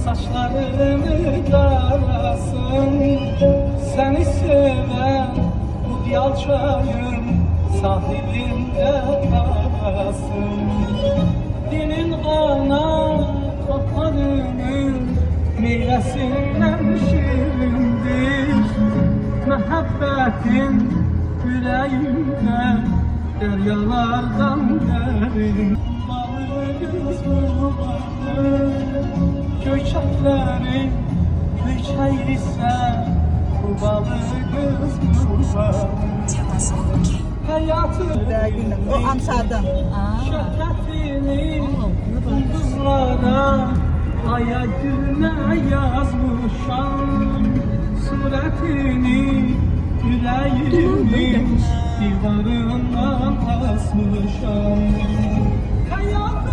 saçlarını darasın. Seni seven bu yalçayın sahilinde kalasın. Dilin ana toplarının meyvesinden şirindir. Məhəbbətin yüreğimde deryalardan derin. Balığız bu vardır, göçeklerin köçeği ise bu balığız bu vardır. Hayatı O Amsterdam. şöhretini yıldızlara, aya günə yazmışam. Suretini yüreğimin divarından asmışam. Hayat